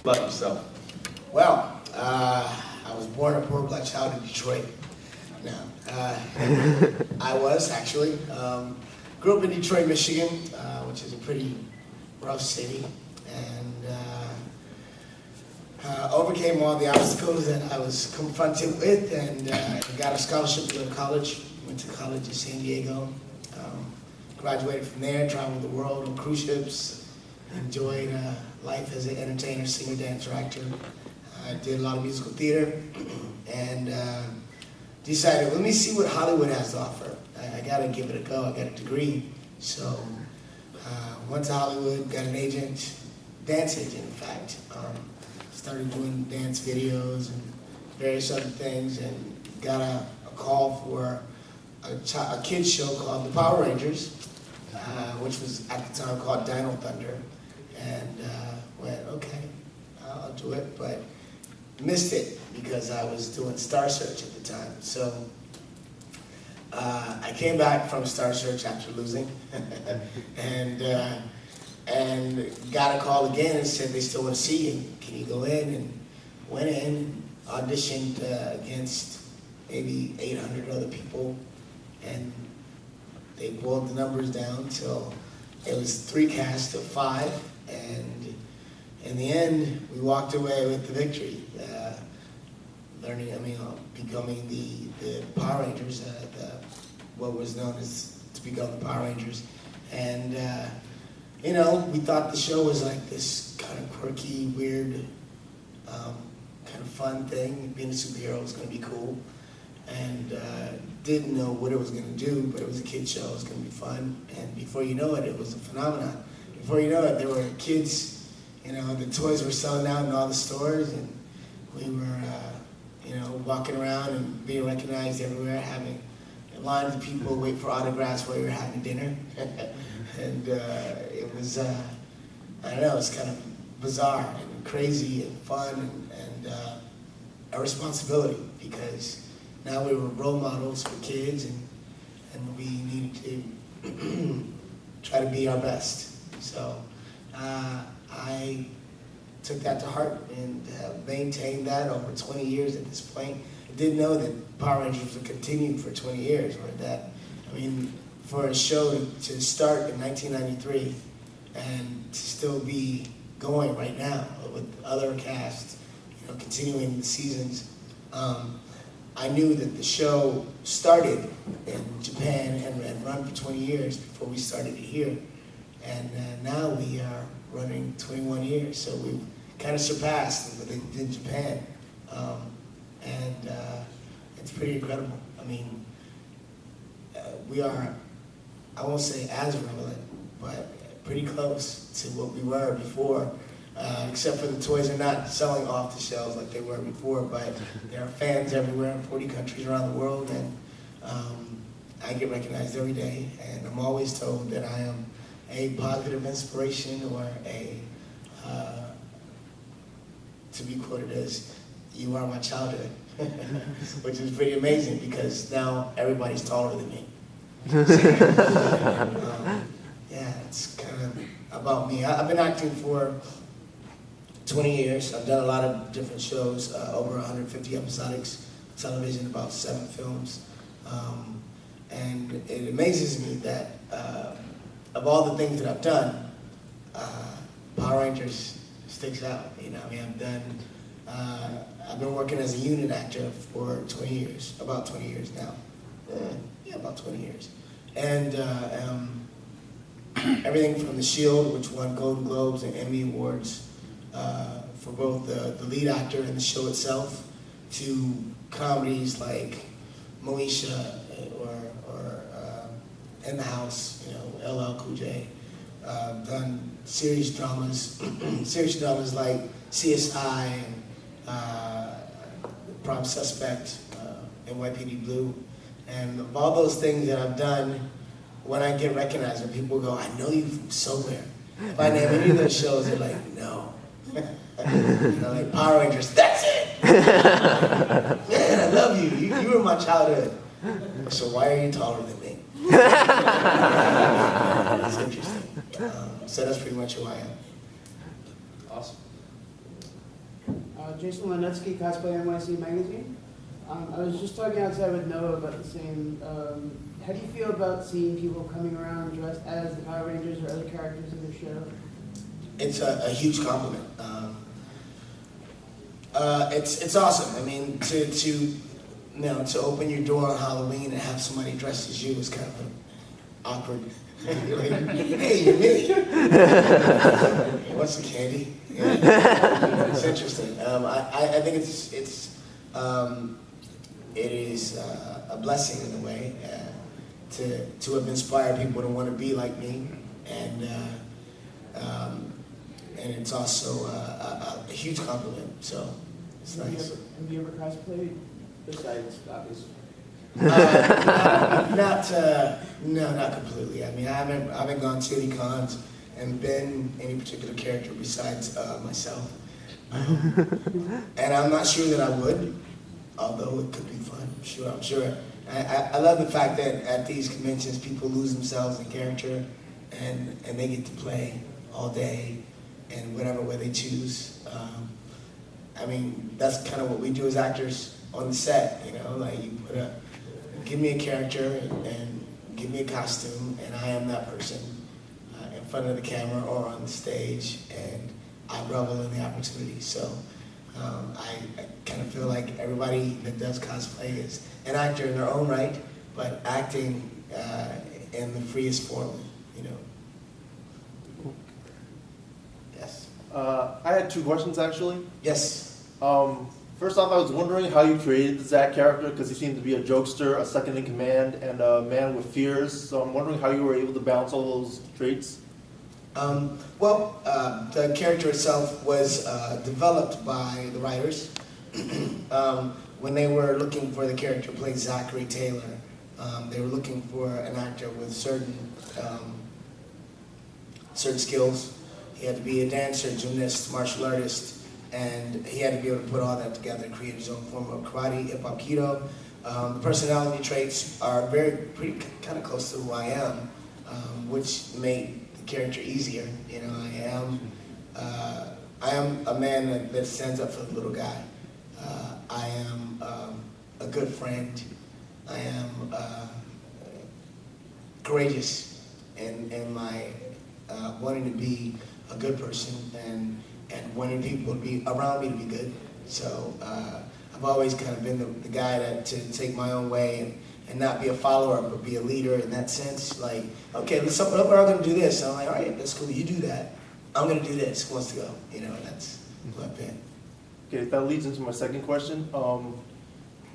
about yourself? Well, I was born a poor black child in Detroit. No, I was actually. Grew up in Detroit, Michigan, which is a pretty rough city, and overcame all the obstacles that I was confronted with, and got a scholarship to go to college. Went to college in San Diego. Graduated from there, traveled the world on cruise ships. Enjoyed life as an entertainer, singer, dancer, actor. I did a lot of musical theater, and decided, let me see what Hollywood has to offer. I gotta give it a go. I got a degree, so went to Hollywood, got an agent, dance agent, in fact. Started doing dance videos and various other things, and got a call for a kids show called The Power Rangers, which was at the time called Dino Thunder, and went, okay, I'll do it, but missed it because I was doing Star Search at the time. So I came back from Star Search after losing, and got a call again and said they still want to see you. Can you go in? And went in and auditioned against maybe 800 other people, and they boiled the numbers down till it was 3 casts of 5, and in the end we walked away with the victory, becoming the Power Rangers, what was known as to become the Power Rangers. And we thought the show was like this kind of quirky, weird, kind of fun thing. Being a superhero was going to be cool, and didn't know what it was going to do, but it was a kid's show. It was going to be fun, and before you know it, it was a phenomenon. Before you know it, there were kids, the toys were selling out in all the stores, and we were, walking around and being recognized everywhere, having lines of people wait for autographs while we were having dinner. And it was, I don't know, it's kind of bizarre and crazy and fun, and a responsibility, because now we were role models for kids, and we needed to try to be our best. So I took that to heart and have maintained that over 20 years at this point. I didn't know that Power Rangers would continue for 20 years, or that, for a show to start in 1993 and to still be going right now with other casts, continuing the seasons. I knew that the show started in Japan and run for 20 years before we started it here. And now we are running 21 years, so we've kind of surpassed what they did in Japan. And it's pretty incredible. We are, I won't say as relevant, but pretty close to what we were before, except for the toys are not selling off the shelves like they were before, but there are fans everywhere in 40 countries around the world, and I get recognized every day, and I'm always told that I am a positive inspiration, or to be quoted as, "You are my childhood," which is pretty amazing because now everybody's taller than me. Yeah, it's kind of about me. I've been acting for 20 years. I've done a lot of different shows, over 150 episodics, television, about 7 films. And it amazes me that of all the things that I've done, Power Rangers sticks out. I've been working as a unit actor for 20 years, about 20 years now. Yeah, about 20 years. And everything from The Shield, which won Golden Globes and Emmy Awards for both the lead actor and the show itself, to comedies like Moesha or In the House, LL Cool J. Done serious dramas like CSI and Prime Suspect, NYPD Blue. And of all those things that I've done, when I get recognized, when people go, "I know you from somewhere," if I name any of those shows, they're like, "No." Like Power Rangers, that's it. Man, I love you. You were my childhood. So why are you taller than me? It's interesting. So that's pretty much who I am. Awesome. Jason Lenetsky, Cosplay NYC Magazine. I was just talking outside with Noah about the same. How do you feel about seeing people coming around dressed as the Power Rangers or other characters in the show? It's a huge compliment. It's awesome. I mean, to open your door on Halloween and have somebody dressed as you is kind of awkward. You're like, hey, you're me. What's the candy? Yeah. It's interesting. I think it is a blessing in a way to have inspired people to want to be like me, and it's also a huge compliment. So it's nice. Have you ever cosplayed besides obviously? Not completely. I mean, I haven't gone to any cons and been any particular character besides myself. And I'm not sure that I would, although it could be fun. I'm sure. I love the fact that at these conventions people lose themselves in character, and they get to play all day in whatever way they choose. I mean, that's kind of what we do as actors on the set. You know, like give me a character and give me a costume, and I am that person in front of the camera or on the stage, and I revel in the opportunity. So I kind of feel like everybody that does cosplay is an actor in their own right, but acting in the freest form, you know. Yes. I had 2 questions actually. Yes. First off, I was wondering how you created the Zach character, because he seemed to be a jokester, a second in command, and a man with fears. So I'm wondering how you were able to balance all those traits. The character itself was developed by the writers. When they were looking for the character to play Zachary Taylor, they were looking for an actor with certain skills. He had to be a dancer, gymnast, martial artist, and he had to be able to put all that together and create his own form of karate, hip-hop, keto. The personality traits are pretty kind of close to who I am, which made the character easier. You know, I am a man that stands up for the little guy. I am a good friend. I am courageous in my wanting to be a good person and wanting people to be around me to be good. So I've always kind of been the guy to take my own way and not be a follower, but be a leader in that sense. Like, okay, we're all going to do this. And I'm like, all right, that's cool. You do that. I'm going to do this. Who wants to go? You know, and that's who I've been. Okay, that leads into my second question.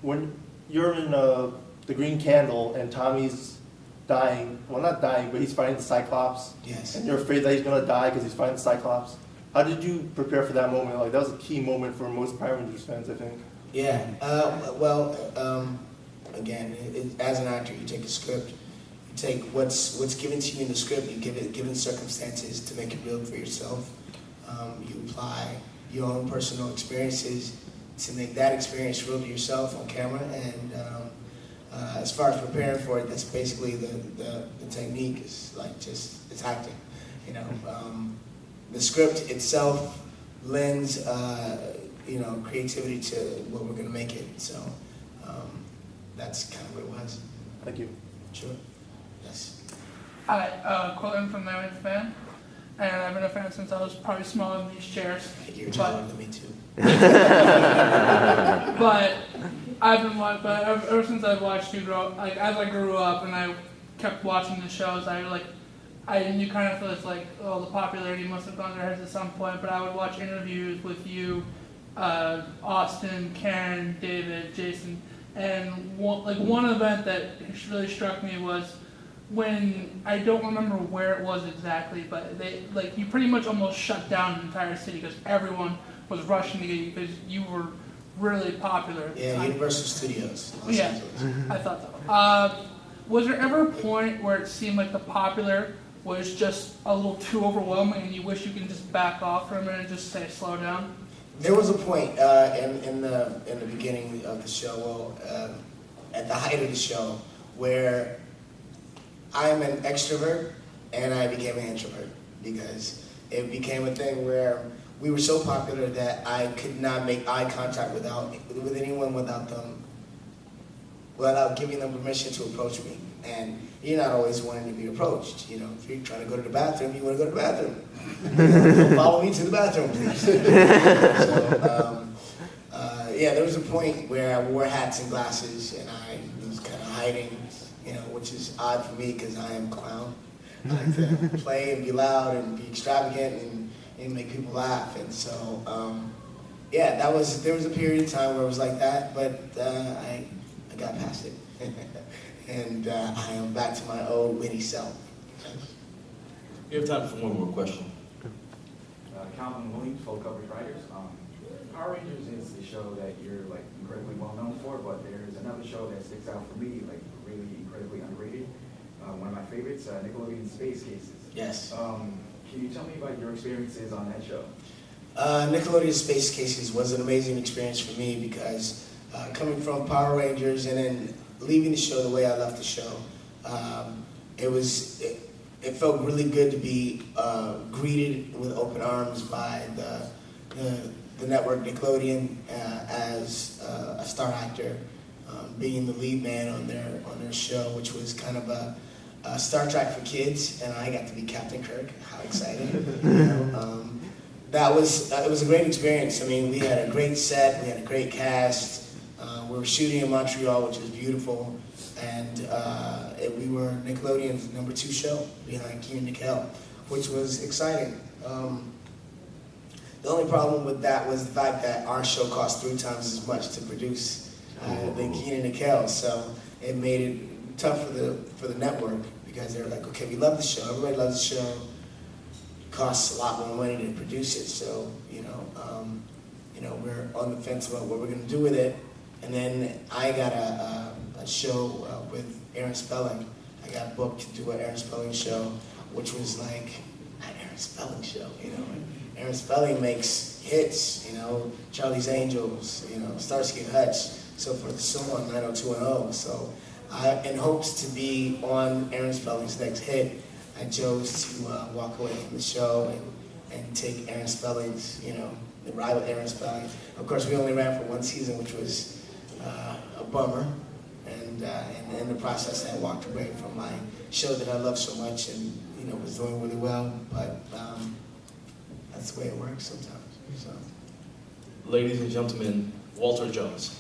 When you're in the Green Candle and Tommy's dying, well, not dying, but he's fighting the Cyclops. Yes. And you're afraid that he's going to die because he's fighting the Cyclops. How did you prepare for that moment? Like, that was a key moment for most Power Rangers fans, I think. Yeah. Again, as an actor, you take a script, you take what's given to you in the script, you give it given circumstances to make it real for yourself. You apply your own personal experiences to make that experience real to yourself on camera. And as far as preparing for it, that's basically the technique. Is like it's acting. You know, the script itself lends creativity to what we're going to make it. So that's kind of what it was. Thank you. Sure. Yes. Hi, Colin from Maryland's fan, and I've been a fan since I was probably smaller than these chairs. You're taller than me too. But ever since I've watched you grow, like as I grew up and I kept watching the shows, I you kind of feel it's like, oh, the popularity must have gone to their heads at some point. But I would watch interviews with you, Austin, Karen, David, Jason, and one event that really struck me was when, I don't remember where it was exactly, but you pretty much almost shut down the entire city because everyone was rushing to get you because you were really popular. Yeah, Universal Studios. Los Angeles. I thought so. Was there ever a point where it seemed like the popular was just a little too overwhelming and you wish you could just back off for a minute and just say slow down? There was a point in the beginning of the show, at the height of the show, where I'm an extrovert and I became an introvert because it became a thing where we were so popular that I could not make eye contact with anyone without giving them permission to approach me. And you're not always wanting to be approached. You know, if you're trying to go to the bathroom, you want to go to the bathroom. Don't follow me to the bathroom, please. So, yeah, there was a point where I wore hats and glasses, and I was kind of hiding, you know, which is odd for me because I am a clown. I like to play and be loud and be extravagant and make people laugh. And so, yeah, there was a period of time where it was like that, but I got past it. And I am back to my old witty self. We have time for one more question. Calvin Williams, Full Coverage Writers. Power Rangers is the show that you're like incredibly well known for, but there's another show that sticks out for me, like really incredibly underrated. One of my favorites, Nickelodeon Space Cases. Yes. Can you tell me about your experiences on that show? Nickelodeon Space Cases was an amazing experience for me because coming from Power Rangers and then leaving the show the way I left the show, it felt really good to be greeted with open arms by the network Nickelodeon as a star actor, being the lead man on their show, which was kind of a Star Trek for kids, and I got to be Captain Kirk. How exciting! You know, it was a great experience. I mean, we had a great set, we had a great cast. We were shooting in Montreal, which was beautiful, and we were Nickelodeon's #2 show behind Keenan and Kel, which was exciting. The only problem with that was the fact that our show cost 3 times as much to produce than Keenan and Kel, so it made it tough for the network because they were like, okay, we love the show, everybody loves the show, it costs a lot more money to produce it, so we're on the fence about what we're going to do with it. And then I got a show with Aaron Spelling. I got booked to do an Aaron Spelling show, which was like an Aaron Spelling show, you know. Aaron Spelling makes hits, you know, Charlie's Angels, you know, Starsky and Hutch, so forth, so on, 90210. So in hopes to be on Aaron Spelling's next hit, I chose to walk away from the show and take Aaron Spelling's, you know, ride with Aaron Spelling. Of course, we only ran for 1 season, which was a bummer, and in the process, I walked away from my show that I love so much, and you know, was doing really well. But that's the way it works sometimes. So, Ladies and gentlemen, Walter Jones.